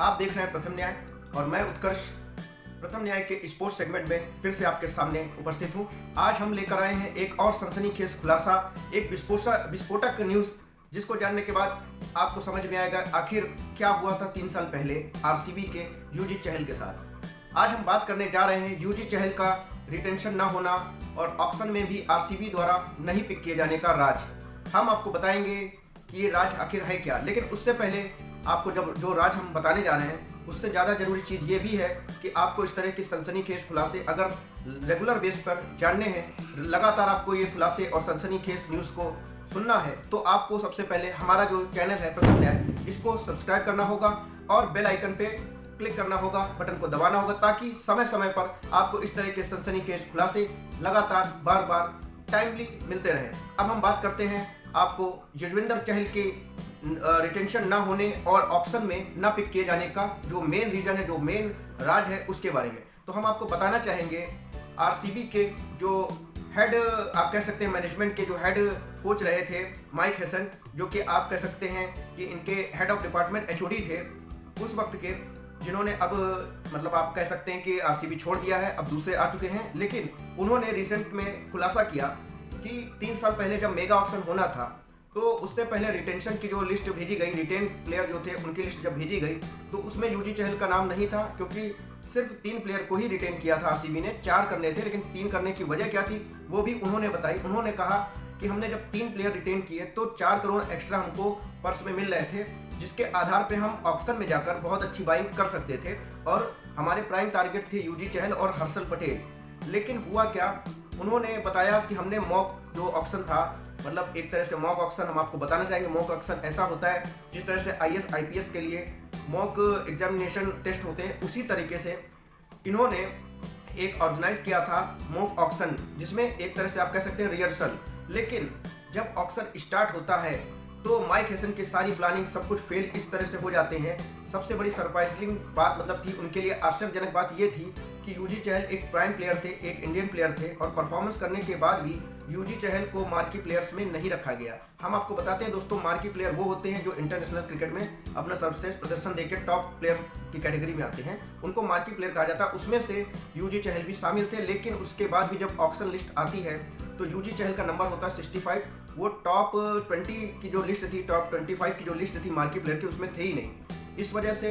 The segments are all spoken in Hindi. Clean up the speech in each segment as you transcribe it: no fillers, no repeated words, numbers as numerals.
आप देख रहे हैं प्रथम न्याय और मैं उत्कर्ष प्रथम न्याय के स्पोर्ट्स सेगमेंट में फिर से आपके सामने उपस्थित हूं। आज हम लेकर आए हैं एक और सनसनीखेज खुलासा, एक विस्फोटक न्यूज़, जिसको जानने के बाद आपको समझ में आएगा आखिर क्या हुआ था 3 साल पहले आरसीबी के यूजी चहल के साथ। आज हम बात करने जा रहे हैं यूजी चहल का रिटेंशन ना होना और ऑक्शन में भी आरसीबी द्वारा नहीं पिक किए जाने का राज। हम आपको बताएंगे कि ये राज आखिर है क्या, लेकिन उससे पहले आपको जो राज हम बताने जा रहे हैं उससे ज़्यादा ज़रूरी चीज़ ये भी है कि आपको इस तरह की सनसनीखेज खुलासे अगर रेगुलर बेस पर जानने हैं, लगातार आपको ये खुलासे और सनसनीखेज न्यूज़ को सुनना है, तो आपको सबसे पहले हमारा जो चैनल है प्रथम न्याय, इसको सब्सक्राइब करना होगा और बेल आइकन पे क्लिक करना होगा, बटन को दबाना होगा, ताकि समय समय पर आपको इस तरह के सनसनीखेज खुलासे लगातार बार बार टाइमली मिलते रहें। अब हम बात करते हैं आपको युजवेंद्र चहल के रिटेंशन ना होने और ऑक्शन में ना पिक किए जाने का जो मेन रीजन है, जो मेन राज है, उसके बारे में। तो हम आपको बताना चाहेंगे आरसीबी के जो हेड, आप कह सकते हैं मैनेजमेंट के जो हेड कोच रहे थे माइक हेसन, जो कि आप कह सकते हैं कि इनके हेड ऑफ डिपार्टमेंट एचओडी थे उस वक्त के, जिन्होंने अब मतलब आप कह सकते हैं कि आरसीबी छोड़ दिया है, अब दूसरे आ चुके हैं। लेकिन उन्होंने रिसेंट में खुलासा किया कि 3 साल पहले जब मेगा ऑक्शन होना था तो उससे पहले रिटेंशन की जो लिस्ट भेजी गई, रिटेन प्लेयर जो थे उनकी लिस्ट जब भेजी गई तो उसमें यूजी चहल का नाम नहीं था, क्योंकि सिर्फ 3 प्लेयर को ही रिटेन किया था आरसीबी ने, 4 करने थे। लेकिन 3 करने की वजह क्या थी वो भी उन्होंने बताई। उन्होंने कहा कि हमने जब 3 प्लेयर रिटेन किए तो 4 करोड़ एक्स्ट्रा हमको पर्स में मिल रहे थे, जिसके आधार पर हम ऑक्शन में जाकर बहुत अच्छी बाइंग कर सकते थे और हमारे प्राइम टारगेट थे यूजी चहल और हर्षल पटेल। लेकिन हुआ क्या, उन्होंने बताया कि हमने मॉक जो ऑक्शन था, मतलब एक तरह से मॉक ऑक्शन हम आपको बताना चाहेंगे। मॉक ऑक्शन ऐसा होता है जिस तरह से आईएएस आईपीएस के लिए मॉक एग्जामिनेशन टेस्ट होते हैं, उसी तरीके से इन्होंने एक ऑर्गेनाइज किया था मॉक ऑक्शन, जिसमें एक तरह से आप कह सकते हैं रिहर्सल। लेकिन जब ऑक्शन स्टार्ट होता है तो माइक हेसन की सारी प्लानिंग सब कुछ फेल इस तरह से हो जाते हैं। सबसे बड़ी सरप्राइजिंग बात मतलब थी उनके लिए, आश्चर्यजनक बात ये थी कि यूजी चहल एक प्राइम प्लेयर थे, एक इंडियन प्लेयर थे, और परफॉर्मेंस करने के बाद भी यूजी चहल को मार्की प्लेयर्स में नहीं रखा गया। हम आपको बताते हैं दोस्तों, मार्की प्लेयर वो होते हैं जो इंटरनेशनल क्रिकेट में अपना सर्वश्रेष्ठ प्रदर्शन देकर टॉप प्लेयर की कैटेगरी में आते हैं, उनको मार्की प्लेयर कहा जाता है। उसमें से यूजी चहल भी शामिल थे। लेकिन उसके बाद भी जब ऑक्शन लिस्ट आती है तो यूजी चहल का नंबर होता है 65। वो टॉप 20 की जो लिस्ट थी, टॉप 25 की जो लिस्ट थी मार्की प्लेयर की, उसमें थे ही नहीं। इस वजह से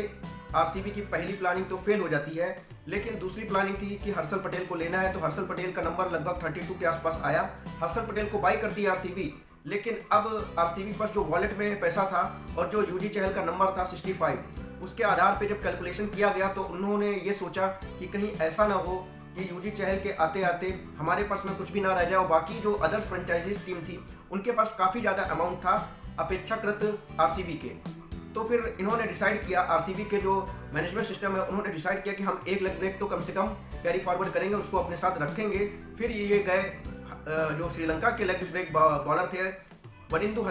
आरसीबी की पहली प्लानिंग तो फेल हो जाती है। लेकिन दूसरी प्लानिंग थी कि हर्षल पटेल को लेना है, तो हर्षल पटेल का नंबर लगभग 32 के आसपास आया। हर्षल पटेल को बाई करती है आरसीबी, लेकिन अब आरसीबी पास जो वॉलेट में पैसा था और जो यूजी चहल का नंबर था 65, उसके आधार पे जब कैलकुलेशन किया गया तो उन्होंने ये सोचा कि कहीं ऐसा ना हो कि यूजी चहल के आते आते हमारे पास में कुछ भी ना रह जाए, और बाकी जो अदर्स फ्रेंचाइजीज टीम थी उनके पास काफ़ी ज़्यादा अमाउंट था अपेक्षाकृत आरसीबी के। तो फिर इन्होंने डिसाइड किया, आरसीबी के जो मैनेजमेंट सिस्टम है उन्होंने डिसाइड किया कि हम एक लेग ब्रेक तो कम से कम कैरी फॉरवर्ड करेंगे, उसको अपने साथ रखेंगे। फिर ये गए जो श्रीलंका के लेग ब्रेक बॉलर थे वनिंदु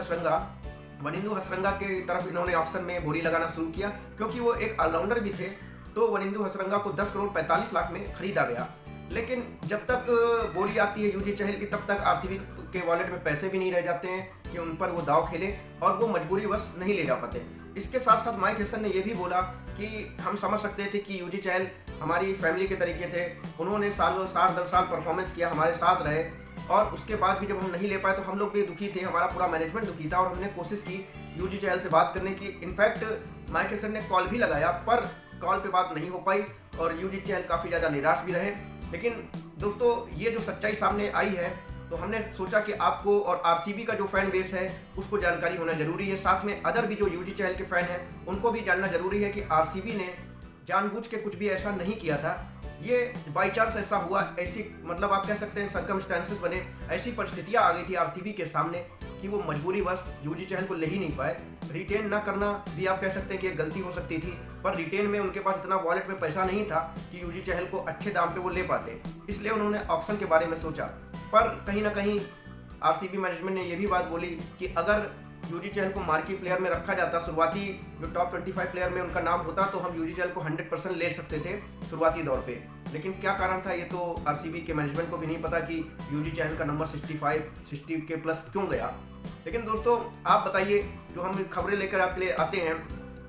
हसरंगा के तरफ इन्होंने ऑक्शन में बोली लगाना शुरू किया, क्योंकि वो एक ऑलराउंडर भी थे। तो वनिंदु हसरंगा को 10 करोड़ 45 लाख में खरीदा गया। लेकिन जब तक बोली आती है यूजी चहल की, तब तक आरसीबी के वॉलेट में पैसे भी नहीं रह जाते हैं कि उन पर वो दाव खेले, और वो मजबूरीवश नहीं ले जा पाते। इसके साथ साथ माइक हेसन ने यह भी बोला कि हम समझ सकते थे कि यूजी चहल हमारी फैमिली के तरीके थे, उन्होंने सालों 7-10 साल परफॉर्मेंस किया, हमारे साथ रहे, और उसके बाद भी जब हम नहीं ले पाए तो हम लोग भी दुखी थे, हमारा पूरा मैनेजमेंट दुखी था, और हमने कोशिश की यूजी चहल से बात करने की। इनफैक्ट माइक हेसन ने कॉल भी लगाया, पर कॉल पे बात नहीं हो पाई और यूजी चहल काफ़ी ज़्यादा निराश भी रहे। लेकिन दोस्तों, ये जो सच्चाई सामने आई है तो हमने सोचा कि आपको और आरसीबी का जो फैन बेस है उसको जानकारी होना जरूरी है, साथ में अदर भी जो यूजी चहल के फैन हैं उनको भी जानना जरूरी है कि आरसीबी ने जानबूझ के कुछ भी ऐसा नहीं किया था। ये बाई चांस ऐसा हुआ, ऐसी मतलब आप कह सकते हैं सर्कमस्टेंसेस बने, ऐसी परिस्थितियां आ गई थी आरसीबी के सामने कि वो मजबूरीवश यूजी चहल को ले ही नहीं पाए। रिटेन ना करना भी आप कह सकते हैं कि एक गलती हो सकती थी, पर रिटेन में उनके पास इतना वॉलेट में पैसा नहीं था कि यूजी चहल को अच्छे दाम पे वो ले पाते, इसलिए उन्होंने ऑक्शन के बारे में सोचा। पर कहीं ना कहीं आरसीबी मैनेजमेंट ने ये भी बात बोली कि अगर यूजी चहल को मार्की प्लेयर में रखा जाता, शुरुआती जो टॉप 25 प्लेयर में उनका नाम होता, तो हम यूजी चहल को 100% ले सकते थे शुरुआती दौर पे। लेकिन क्या कारण था ये तो आरसीबी के मैनेजमेंट को भी नहीं पता कि यूजी चहल का नंबर 65, 60 के प्लस क्यों गया। लेकिन दोस्तों आप बताइए, जो हम खबरें लेकर आपके लिए आते हैं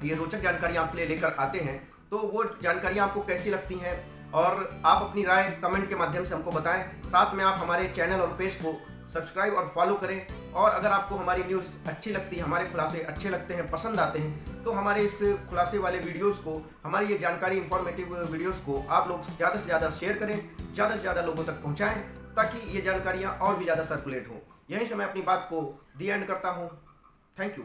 ये रोचक जानकारी आपके लिए लेकर आते हैं, तो वो जानकारियाँ आपको कैसी लगती हैं और आप अपनी राय कमेंट के माध्यम से हमको बताएं। साथ में आप हमारे चैनल और पेज को सब्सक्राइब और फॉलो करें। और अगर आपको हमारी न्यूज़ अच्छी लगती है, हमारे खुलासे अच्छे लगते हैं, पसंद आते हैं, तो हमारे इस खुलासे वाले वीडियोस को, हमारी ये जानकारी इंफॉर्मेटिव वीडियोस को आप लोग ज़्यादा से ज़्यादा शेयर करें, ज़्यादा से ज़्यादा लोगों तक पहुँचाएँ, ताकि ये जानकारियाँ और भी ज़्यादा सर्कुलेट हों। यहीं से मैं अपनी बात को दी एंड करता हूँ। Thank you.